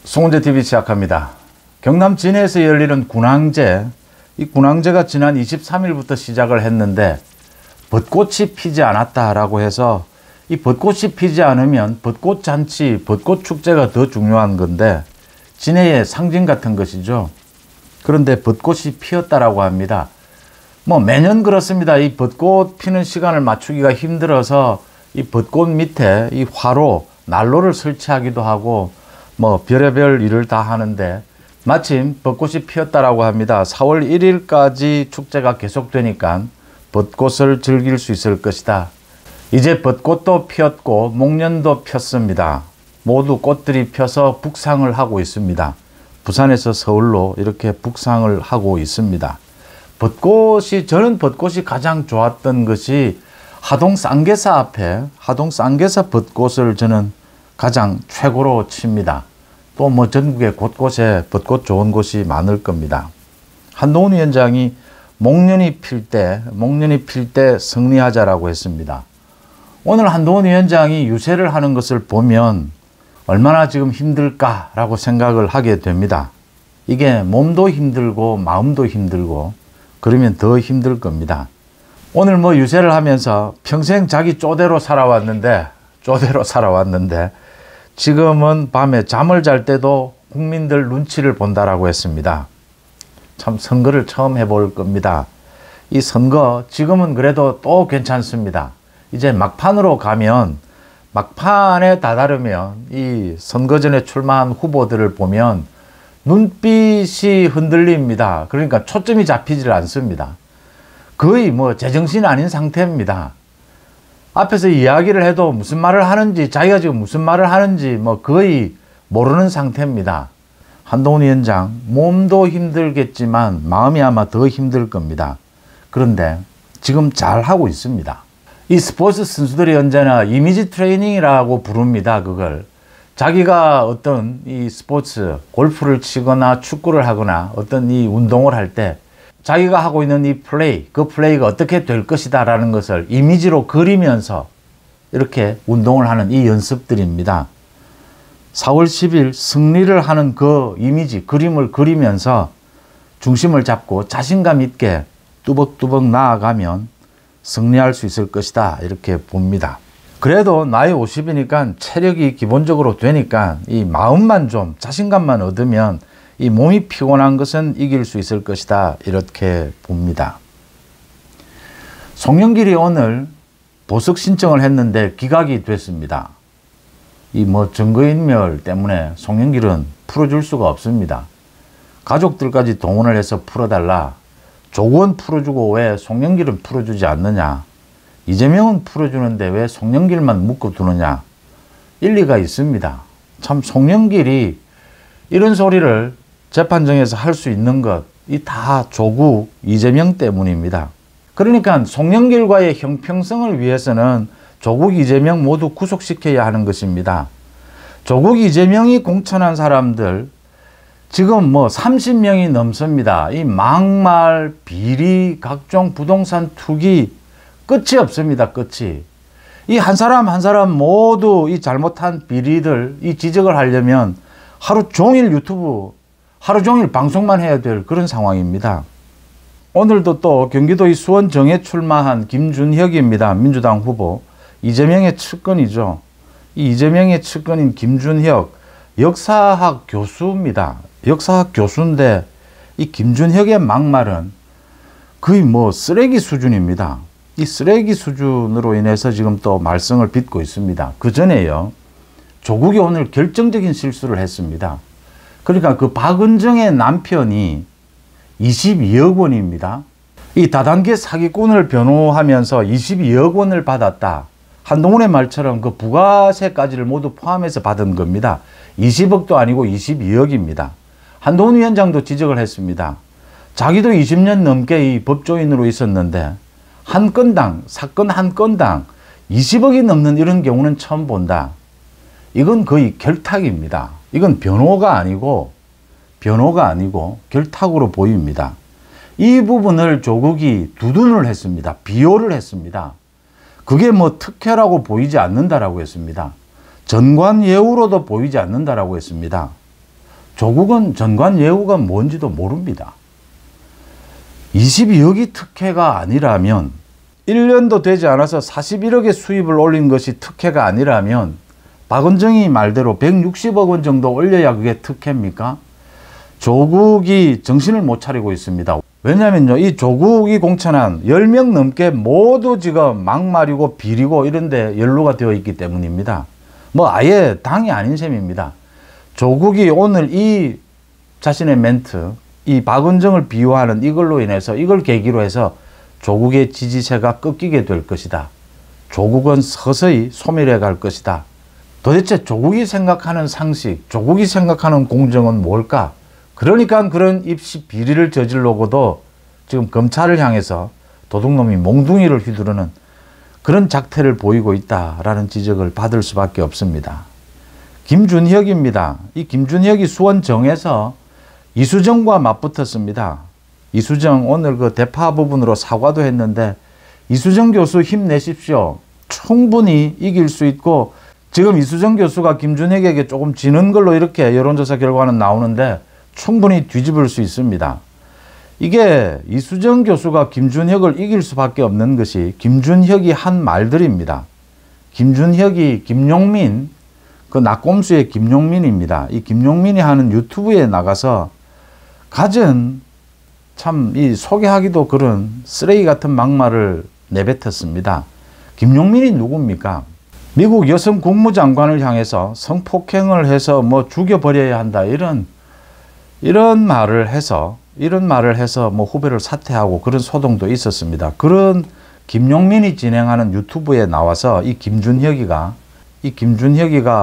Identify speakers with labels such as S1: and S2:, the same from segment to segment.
S1: 송은재TV 시작합니다. 경남 진해에서 열리는 군항제, 이 군항제가 지난 23일부터 시작을 했는데 벚꽃이 피지 않았다라고 해서 이 벚꽃이 피지 않으면 벚꽃잔치, 벚꽃축제가 더 중요한 건데 진해의 상징 같은 것이죠. 그런데 벚꽃이 피었다라고 합니다. 매년 그렇습니다. 이 벚꽃 피는 시간을 맞추기가 힘들어서 이 벚꽃 밑에 이 화로, 난로를 설치하기도 하고 별의별 일을 다 하는데 마침 벚꽃이 피었다라고 합니다. 4월 1일까지 축제가 계속되니까 벚꽃을 즐길 수 있을 것이다. 이제 벚꽃도 피었고 목련도 폈습니다. 모두 꽃들이 펴서 북상을 하고 있습니다. 부산에서 서울로 이렇게 북상을 하고 있습니다. 저는 벚꽃이 가장 좋았던 것이 하동 쌍계사 앞에 하동 쌍계사 벚꽃을 저는 가장 최고로 칩니다. 또 전국에 곳곳에 벚꽃 좋은 곳이 많을 겁니다. 한동훈 위원장이 목련이 필 때 승리하자라고 했습니다. 오늘 한동훈 위원장이 유세를 하는 것을 보면 얼마나 지금 힘들까라고 생각을 하게 됩니다. 이게 몸도 힘들고 마음도 힘들고 그러면 더 힘들 겁니다. 오늘 유세를 하면서 평생 자기 쪼대로 살아왔는데 지금은 밤에 잠을 잘 때도 국민들 눈치를 본다라고 했습니다. 참 선거를 처음 해볼 겁니다. 이 선거 지금은 그래도 또 괜찮습니다. 이제 막판으로 가면 막판에 다다르면 이 선거 전에 출마한 후보들을 보면 눈빛이 흔들립니다. 그러니까 초점이 잡히질 않습니다. 거의 제정신 아닌 상태입니다. 앞에서 이야기를 해도 무슨 말을 하는지 자기가 지금 무슨 말을 하는지 거의 모르는 상태입니다. 한동훈 위원장 몸도 힘들겠지만 마음이 아마 더 힘들 겁니다. 그런데 지금 잘 하고 있습니다. 이 스포츠 선수들이 언제나 이미지 트레이닝이라고 부릅니다. 그걸 자기가 어떤 이 스포츠 골프를 치거나 축구를 하거나 어떤 이 운동을 할 때 자기가 하고 있는 이 그 플레이가 어떻게 될 것이다 라는 것을 이미지로 그리면서 이렇게 운동을 하는 이 연습들입니다. 4월 10일 승리를 하는 그 이미지, 그림을 그리면서 중심을 잡고 자신감 있게 뚜벅뚜벅 나아가면 승리할 수 있을 것이다 이렇게 봅니다. 그래도 나이 50이니까 체력이 기본적으로 되니까 이 마음만 좀 자신감만 얻으면 이 몸이 피곤한 것은 이길 수 있을 것이다 이렇게 봅니다. 송영길이 오늘 보석 신청을 했는데 기각이 됐습니다. 이 증거인멸 때문에 송영길은 풀어줄 수가 없습니다. 가족들까지 동원을 해서 풀어달라. 조건 풀어주고 왜 송영길은 풀어주지 않느냐. 이재명은 풀어주는데 왜 송영길만 묶어두느냐. 일리가 있습니다. 참 송영길이 이런 소리를 재판정에서 할 수 있는 것, 이 다 조국 이재명 때문입니다. 그러니까 송영길과의 형평성을 위해서는 조국 이재명 모두 구속시켜야 하는 것입니다. 조국 이재명이 공천한 사람들 지금 30명이 넘습니다. 이 막말, 비리, 각종 부동산 투기 끝이 없습니다. 끝이. 이 한 사람 한 사람 모두 이 잘못한 비리들 이 지적을 하려면 하루 종일 유튜브, 하루 종일 방송만 해야 될 그런 상황입니다. 오늘도 또 경기도 이 수원정에 출마한 김준혁입니다. 민주당 후보. 이재명의 측근이죠. 이 이재명의 측근인 김준혁 역사학 교수입니다. 역사학 교수인데 이 김준혁의 막말은 거의 쓰레기 수준입니다. 이 쓰레기 수준으로 인해서 지금 또 말썽을 빚고 있습니다. 그 전에요. 조국이 오늘 결정적인 실수를 했습니다. 그러니까 그 박은정의 남편이 22억 원입니다. 이 다단계 사기꾼을 변호하면서 22억 원을 받았다. 한동훈의 말처럼 그 부가세까지를 모두 포함해서 받은 겁니다. 20억도 아니고 22억입니다. 한동훈 위원장도 지적을 했습니다. 자기도 20년 넘게 이 법조인으로 있었는데 한 건당, 사건 한 건당 20억이 넘는 이런 경우는 처음 본다. 이건 거의 결탁입니다. 이건 변호가 아니고 결탁으로 보입니다. 이 부분을 조국이 두둔을 했습니다. 비호를 했습니다. 그게 특혜라고 보이지 않는다라고 했습니다. 전관예우로도 보이지 않는다라고 했습니다. 조국은 전관예우가 뭔지도 모릅니다. 22억이 특혜가 아니라면 1년도 되지 않아서 41억의 수입을 올린 것이 특혜가 아니라면 박은정이 말대로 160억 원 정도 올려야 그게 특혜입니까? 조국이 정신을 못 차리고 있습니다. 왜냐면요, 이 조국이 공천한 10명 넘게 모두 지금 막말이고 비리고 이런데 연루가 되어 있기 때문입니다. 뭐 아예 당이 아닌 셈입니다. 조국이 오늘 이 자신의 멘트, 이 박은정을 비유하는 이걸로 인해서 이걸 계기로 해서 조국의 지지세가 꺾이게 될 것이다. 조국은 서서히 소멸해 갈 것이다. 도대체 조국이 생각하는 상식, 조국이 생각하는 공정은 뭘까? 그러니까 그런 입시 비리를 저질러고도 지금 검찰을 향해서 도둑놈이 몽둥이를 휘두르는 그런 작태를 보이고 있다라는 지적을 받을 수밖에 없습니다. 김준혁입니다. 이 김준혁이 수원정에서 이수정과 맞붙었습니다. 이수정 오늘 그 대파 부분으로 사과도 했는데 이수정 교수 힘내십시오. 충분히 이길 수 있고 지금 이수정 교수가 김준혁에게 조금 지는 걸로 이렇게 여론조사 결과는 나오는데 충분히 뒤집을 수 있습니다. 이게 이수정 교수가 김준혁을 이길 수밖에 없는 것이 김준혁이 한 말들입니다. 김준혁이 김용민, 그 낙곰수의 김용민입니다. 이 김용민이 하는 유튜브에 나가서 갖은 참 이 소개하기도 그런 쓰레기 같은 막말을 내뱉었습니다. 김용민이 누굽니까? 미국 여성 국무장관을 향해서 성폭행을 해서 뭐 죽여버려야 한다 이런 말을 해서 뭐 후배를 사퇴하고 그런 소동도 있었습니다. 그런 김용민이 진행하는 유튜브에 나와서 이 김준혁이가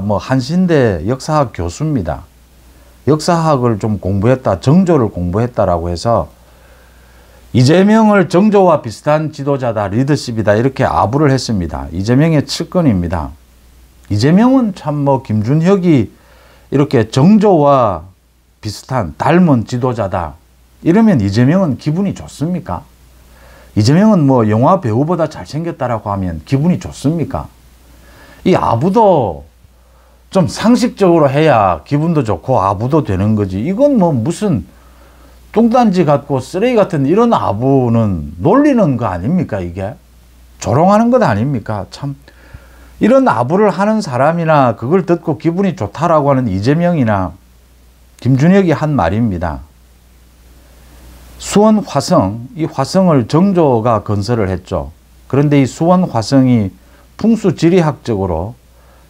S1: 뭐 한신대 역사학 교수입니다. 역사학을 좀 공부했다, 정조를 공부했다라고 해서 이재명을 정조와 비슷한 지도자다, 리더십이다 이렇게 아부를 했습니다. 이재명의 측근입니다. 이재명은 참 뭐 김준혁이 이렇게 정조와 비슷한 닮은 지도자다 이러면 이재명은 기분이 좋습니까? 이재명은 뭐 영화 배우보다 잘생겼다라고 하면 기분이 좋습니까? 이 아부도 좀 상식적으로 해야 기분도 좋고 아부도 되는 거지. 이건 뭐 무슨 뚱딴지 같고 쓰레기 같은 이런 아부는 놀리는 거 아닙니까? 이게 조롱하는 것 아닙니까? 참 이런 아부를 하는 사람이나 그걸 듣고 기분이 좋다라고 하는 이재명이나 김준혁이 한 말입니다. 수원 화성, 이 화성을 정조가 건설을 했죠. 그런데 이 수원 화성이 풍수지리학적으로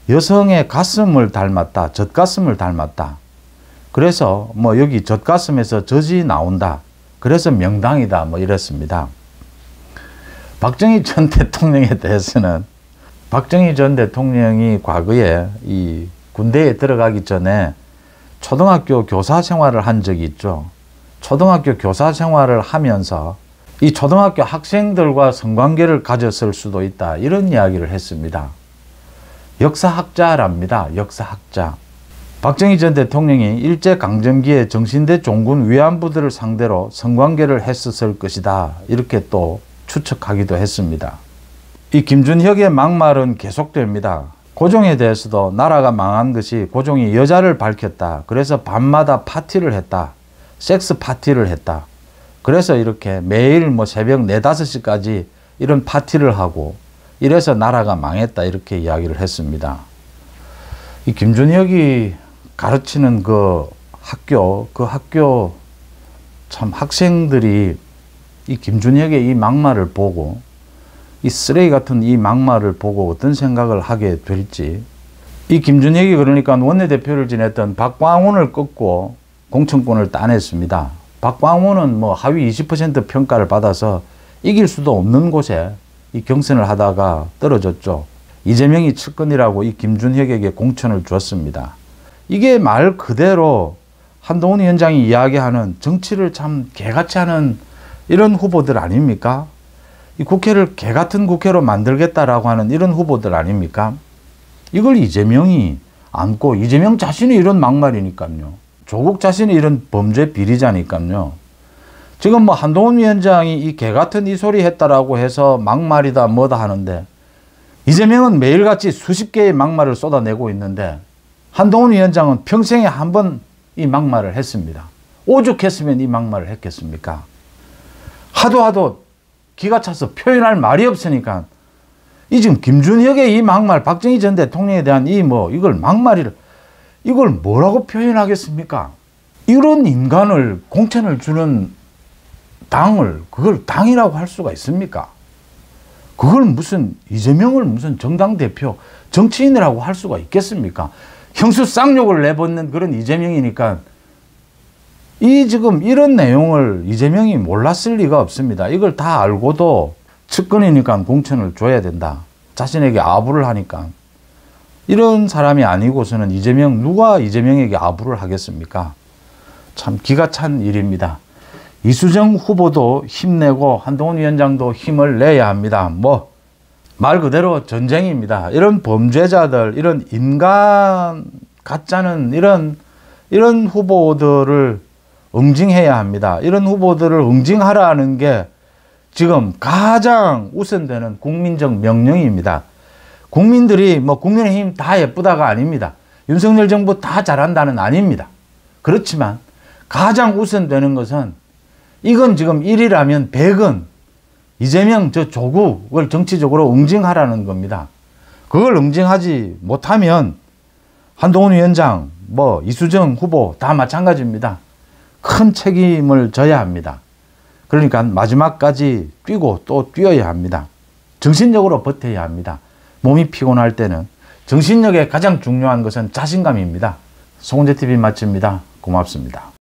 S1: 여성의 가슴을 닮았다, 젖가슴을 닮았다. 그래서 뭐 여기 젖가슴에서 젖이 나온다. 그래서 명당이다. 뭐 이랬습니다. 박정희 전 대통령에 대해서는 박정희 전 대통령이 과거에 이 군대에 들어가기 전에 초등학교 교사 생활을 한 적이 있죠. 초등학교 교사 생활을 하면서 이 초등학교 학생들과 성관계를 가졌을 수도 있다. 이런 이야기를 했습니다. 역사학자랍니다. 역사학자. 박정희 전 대통령이 일제강점기에 정신대 종군 위안부들을 상대로 성관계를 했었을 것이다. 이렇게 또 추측하기도 했습니다. 이 김준혁의 막말은 계속됩니다. 고종에 대해서도 나라가 망한 것이 고종이 여자를 밝혔다. 그래서 밤마다 파티를 했다. 섹스 파티를 했다. 그래서 이렇게 매일 뭐 새벽 4, 5시까지 이런 파티를 하고 이래서 나라가 망했다. 이렇게 이야기를 했습니다. 이 김준혁이 가르치는 그 학교 참 학생들이 이 김준혁의 이 막말을 보고 이 쓰레기 같은 이 막말을 보고 어떤 생각을 하게 될지. 이 김준혁이 그러니까 원내대표를 지냈던 박광훈을 꺾고 공천권을 따냈습니다. 박광훈은 뭐 하위 20% 평가를 받아서 이길 수도 없는 곳에 이 경선을 하다가 떨어졌죠. 이재명이 측근이라고 이 김준혁에게 공천을 줬습니다. 이게 말 그대로 한동훈 위원장이 이야기하는 정치를 참 개같이 하는 이런 후보들 아닙니까? 이 국회를 개같은 국회로 만들겠다라고 하는 이런 후보들 아닙니까? 이걸 이재명이 안고 이재명 자신이 이런 막말이니까요. 조국 자신이 이런 범죄 비리자니까요. 지금 뭐 한동훈 위원장이 이 개같은 이 소리 했다라고 해서 막말이다 뭐다 하는데 이재명은 매일같이 수십 개의 막말을 쏟아내고 있는데 한동훈 위원장은 평생에 한 번 이 막말을 했습니다. 오죽했으면 이 막말을 했겠습니까? 하도 기가 차서 표현할 말이 없으니까 이 지금 김준혁의 이 막말, 박정희 전 대통령에 대한 이걸 막말이를 이걸 뭐라고 표현하겠습니까? 이런 인간을 공천을 주는 당을 그걸 당이라고 할 수가 있습니까? 그걸 무슨 이재명을 무슨 정당 대표 정치인이라고 할 수가 있겠습니까? 형수 쌍욕을 내뱉는 그런 이재명이니까 이 지금 이런 내용을 이재명이 몰랐을 리가 없습니다. 이걸 다 알고도 측근이니까 공천을 줘야 된다. 자신에게 아부를 하니까. 이런 사람이 아니고서는 누가 이재명에게 아부를 하겠습니까? 참 기가 찬 일입니다. 이수정 후보도 힘내고 한동훈 위원장도 힘을 내야 합니다. 말 그대로 전쟁입니다. 이런 범죄자들, 이런 인간 가짜는 이런 후보들을 응징해야 합니다. 이런 후보들을 응징하라는 게 지금 가장 우선되는 국민적 명령입니다. 국민들이 국민의힘 다 예쁘다가 아닙니다. 윤석열 정부 다 잘한다는 아닙니다. 그렇지만 가장 우선되는 것은 이건 지금 1이라면 100은 이재명 조국을 정치적으로 응징하라는 겁니다. 그걸 응징하지 못하면 한동훈 위원장, 이수정 후보 다 마찬가지입니다. 큰 책임을 져야 합니다. 그러니까 마지막까지 뛰고 또 뛰어야 합니다. 정신력으로 버텨야 합니다. 몸이 피곤할 때는 정신력에 가장 중요한 것은 자신감입니다. 송은재TV 마칩니다. 고맙습니다.